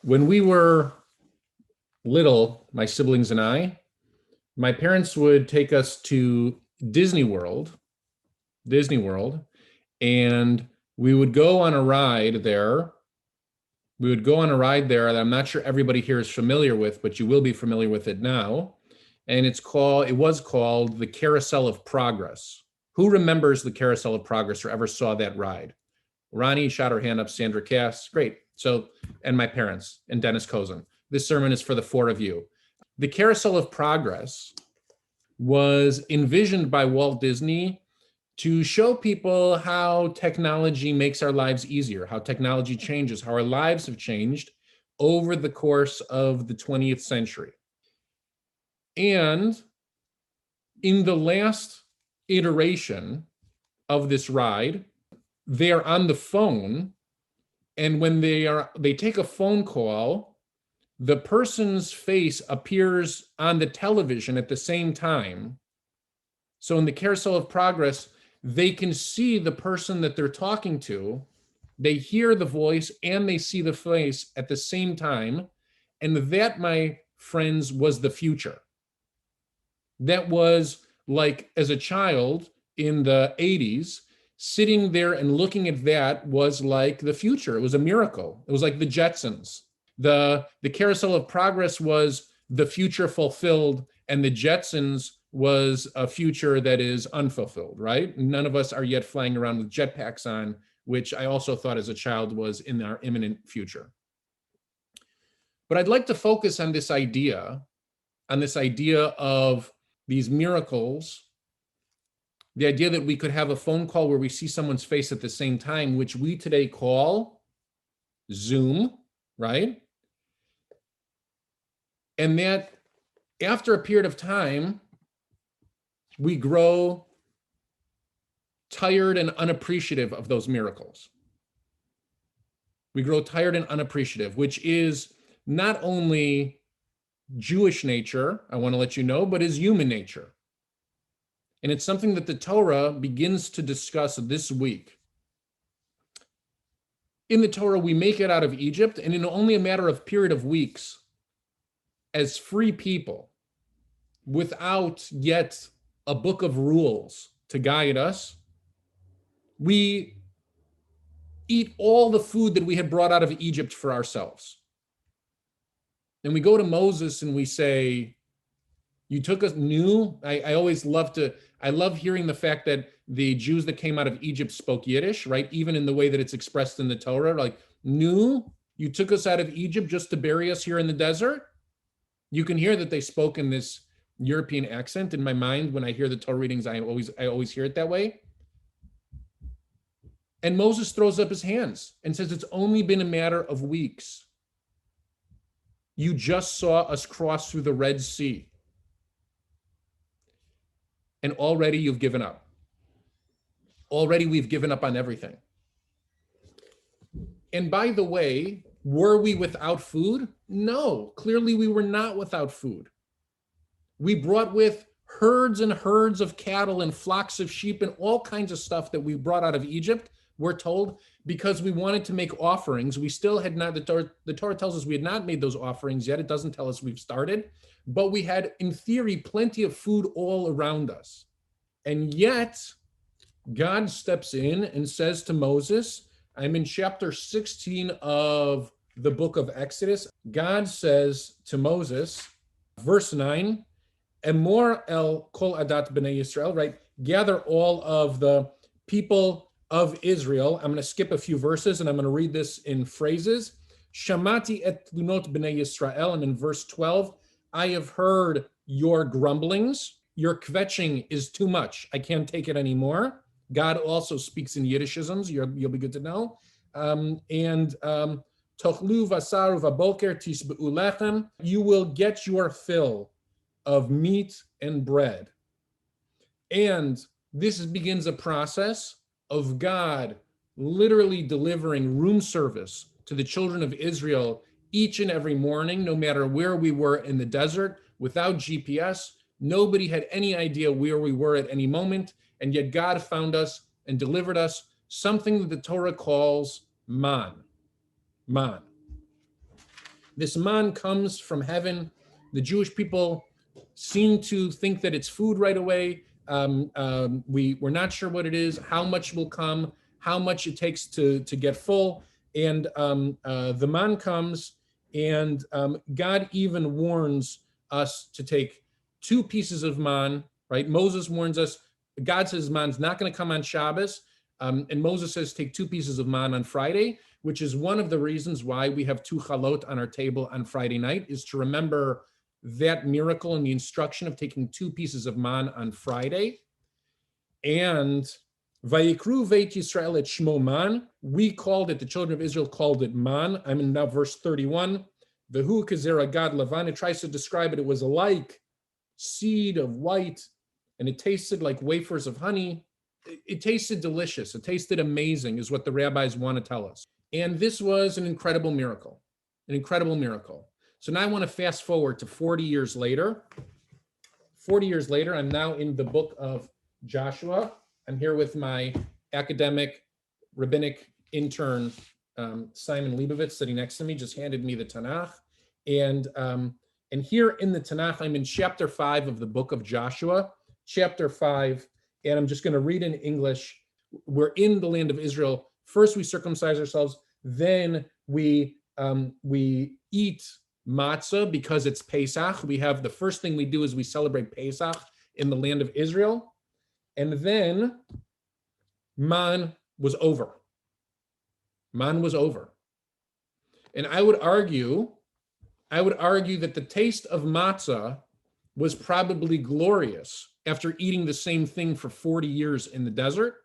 When we were little, my siblings and I, my parents would take us to Disney World, Disney World, and we would go on a ride there. We would go on a ride there that I'm not sure everybody here is familiar with, but you will be familiar with it now. And it was called the Carousel of Progress. Who remembers the Carousel of Progress or ever saw that ride? Ronnie shot her hand up, Sandra Cass. Great. So, and my parents and Dennis Kozin. This sermon is for the four of you. The Carousel of Progress was envisioned by Walt Disney to show people how technology makes our lives easier, how technology changes, how our lives have changed over the course of the 20th century. And in the last iteration of this ride, they are on the phone, and when they take a phone call, the person's face appears on the television at the same time. So in the Carousel of Progress, they can see the person that they're talking to, they hear the voice, and they see the face at the same time. And that, my friends, was the future. That was like, as a child in the 80s, sitting there and looking at that was like the future. It was a miracle. It was like the Jetsons. The Carousel of Progress was the future fulfilled, and the Jetsons was a future that is unfulfilled, right? None of us are yet flying around with jetpacks on, which I also thought as a child was in our imminent future. But I'd like to focus on this idea of these miracles, the idea that we could have a phone call where we see someone's face at the same time, which we today call Zoom, right? And that after a period of time, we grow tired and unappreciative of those miracles. We grow tired and unappreciative, which is not only Jewish nature, I want to let you know, but is human nature. And it's something that the Torah begins to discuss this week. In the Torah, we make it out of Egypt, and in only a matter of period of weeks, as free people, without yet a book of rules to guide us, we eat all the food that we had brought out of Egypt for ourselves. And we go to Moses and we say, you took us new. I love hearing the fact that the Jews that came out of Egypt spoke Yiddish, right? Even in the way that it's expressed in the Torah, like, new, you took us out of Egypt just to bury us here in the desert. You can hear that they spoke in this European accent. In my mind, when I hear the Torah readings, I always hear it that way. And Moses throws up his hands and says, it's only been a matter of weeks. You just saw us cross through the Red Sea. And already you've given up. Already we've given up on everything. And by the way, were we without food? No, clearly we were not without food. We brought with herds and herds of cattle and flocks of sheep and all kinds of stuff that we brought out of Egypt, we're told, because we wanted to make offerings. We still had not, the Torah tells us we had not made those offerings yet. It doesn't tell us we've started, but we had, in theory, plenty of food all around us. And yet, God steps in and says to Moses, I'm in chapter 16 of the book of Exodus. God says to Moses, verse 9, Emor el kol adat b'nei Yisrael, right? Gather all of the people of Israel. I'm going to skip a few verses and I'm going to read this in phrases. Shamati et tlunot b'nei Yisrael, and in verse 12, I have heard your grumblings. Your kvetching is too much. I can't take it anymore. God also speaks in Yiddishisms. You'll be good to know. Tochlu vasar v'boker tisbeu lechem. You will get your fill of meat and bread. And this begins a process of God literally delivering room service to the children of Israel each and every morning, no matter where we were in the desert, without GPS. Nobody had any idea where we were at any moment, and yet God found us and delivered us something that the Torah calls man. Man. This man comes from heaven. The Jewish people seem to think that it's food right away. We're not sure what it is, how much will come, how much it takes to get full. And the man comes, and God even warns us to take 2 pieces of man, right? Moses warns us. God says man's not going to come on Shabbos. And Moses says take 2 pieces of man on Friday, which is one of the reasons why we have 2 chalot on our table on Friday night, is to remember that miracle and the instruction of taking 2 pieces of man on Friday. And Vayikru Veit Yisrael et Shmo Man, we called it, the children of Israel called it man. I'm in now verse 31. Vehu Kazera Gad Lavan, it tries to describe it. It was like seed of white, and it tasted like wafers of honey. It tasted delicious. It tasted amazing, is what the rabbis want to tell us. And this was an incredible miracle, an incredible miracle. So now I want to fast forward to 40 years later. 40 years later, I'm now in the book of Joshua. I'm here with my academic, rabbinic intern, Simon Leibovitz, sitting next to me, just handed me the Tanakh. And here in the Tanakh, I'm in chapter 5 of the book of Joshua, chapter 5, and I'm just going to read in English. We're in the land of Israel. First, we circumcise ourselves. Then we eat matzah because it's Pesach. We have the first thing we do is we celebrate Pesach in the land of Israel. And then man was over. Man was over. And I would argue that the taste of matzah was probably glorious after eating the same thing for 40 years in the desert.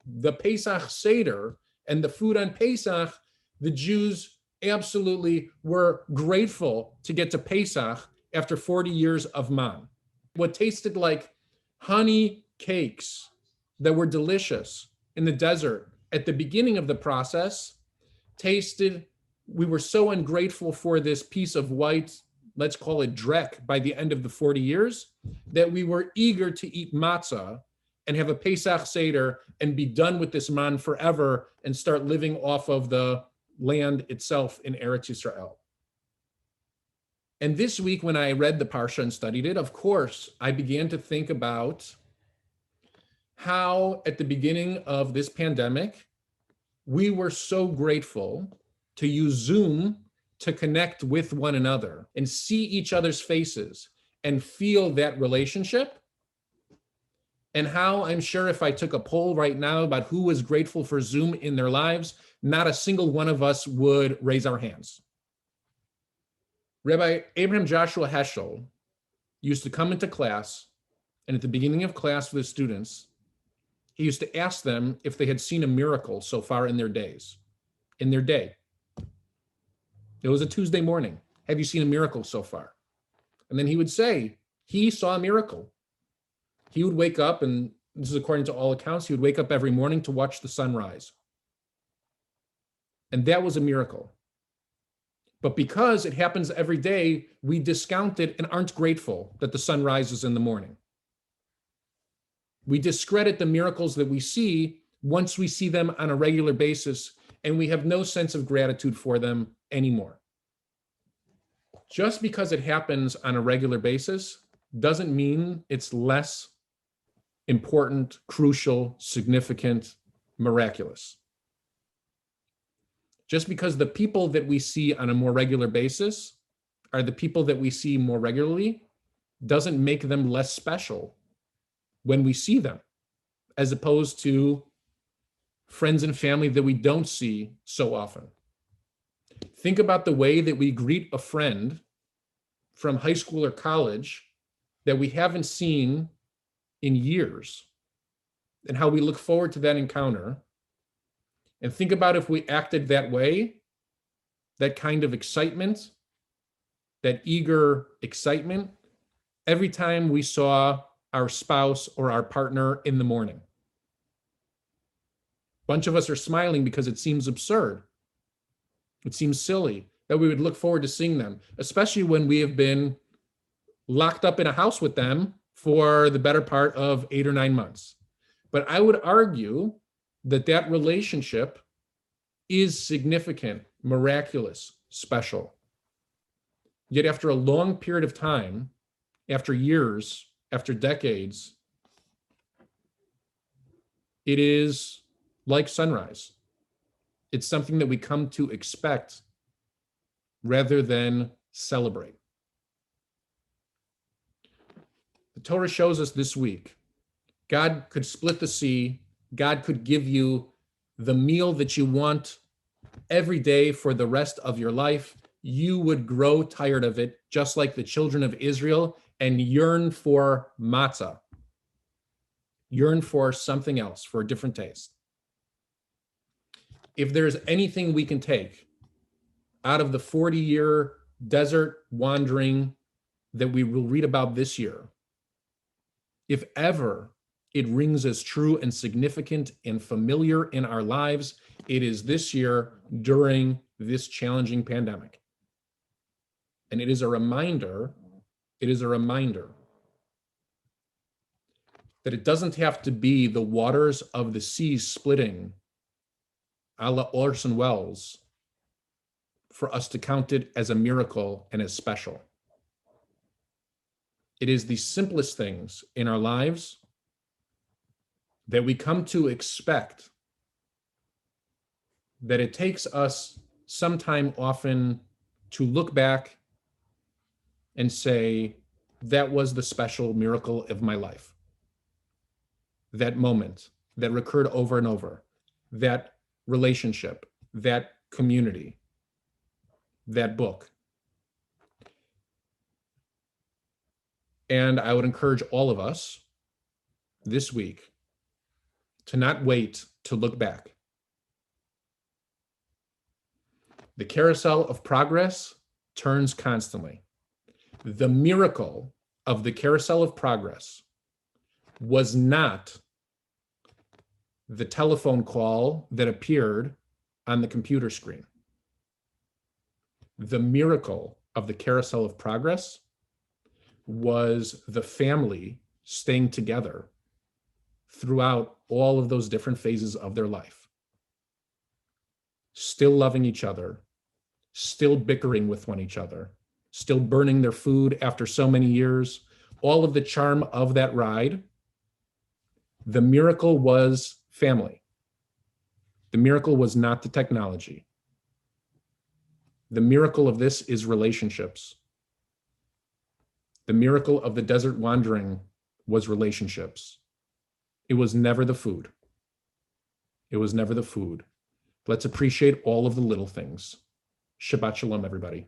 The Pesach Seder and the food on Pesach, the Jews absolutely were grateful to get to Pesach after 40 years of man. What tasted like honey cakes that were delicious in the desert at the beginning of the process we were so ungrateful for this piece of white, let's call it drek, by the end of the 40 years, that we were eager to eat matzah and have a Pesach Seder and be done with this man forever and start living off of the land itself in Eretz Yisrael. And this week, when I read the Parsha and studied it, of course, I began to think about how at the beginning of this pandemic, we were so grateful to use Zoom to connect with one another and see each other's faces and feel that relationship. And how I'm sure if I took a poll right now about who was grateful for Zoom in their lives, not a single one of us would raise our hands. Rabbi Abraham Joshua Heschel used to come into class, and at the beginning of class with his students, he used to ask them if they had seen a miracle so far in their day. It was a Tuesday morning. Have you seen a miracle so far? And then he would say, he saw a miracle. He would wake up, and this is according to all accounts, he would wake up every morning to watch the sunrise. And that was a miracle. But because it happens every day, we discount it and aren't grateful that the sun rises in the morning. We discredit the miracles that we see once we see them on a regular basis, and we have no sense of gratitude for them anymore. Just because it happens on a regular basis doesn't mean it's less important, crucial, significant, miraculous. Just because the people that we see on a more regular basis are the people that we see more regularly doesn't make them less special when we see them, as opposed to friends and family that we don't see so often. Think about the way that we greet a friend from high school or college that we haven't seen in years, and how we look forward to that encounter. And think about if we acted that way, that kind of excitement, that eager excitement, every time we saw our spouse or our partner in the morning. A bunch of us are smiling because it seems absurd. It seems silly that we would look forward to seeing them, especially when we have been locked up in a house with them for the better part of 8 or 9 months. But I would argue that relationship is significant, miraculous, special. Yet after a long period of time, after years, after decades, it is like sunrise. It's something that we come to expect rather than celebrate. The Torah shows us this week, God could split the sea. God could give you the meal that you want every day for the rest of your life. You would grow tired of it, just like the children of Israel, and yearn for matzah, yearn for something else, for a different taste. If there's anything we can take out of the 40-year desert wandering that we will read about this year, if ever it rings as true and significant and familiar in our lives, it is this year during this challenging pandemic. And it is a reminder that it doesn't have to be the waters of the seas splitting a la Orson Welles for us to count it as a miracle and as special. It is the simplest things in our lives that we come to expect, that it takes us some time often to look back and say, that was the special miracle of my life. That moment that recurred over and over, that relationship, that community, that book. And I would encourage all of us this week to not wait to look back. The carousel of progress turns constantly. The miracle of the carousel of progress was not the telephone call that appeared on the computer screen. The miracle of the carousel of progress was the family staying together throughout all of those different phases of their life, still loving each other, still bickering with one each other, still burning their food after so many years, all of the charm of that ride. The miracle was family. The miracle was not the technology. The miracle of this is relationships. The miracle of the desert wandering was relationships. It was never the food. It was never the food. Let's appreciate all of the little things. Shabbat shalom, everybody.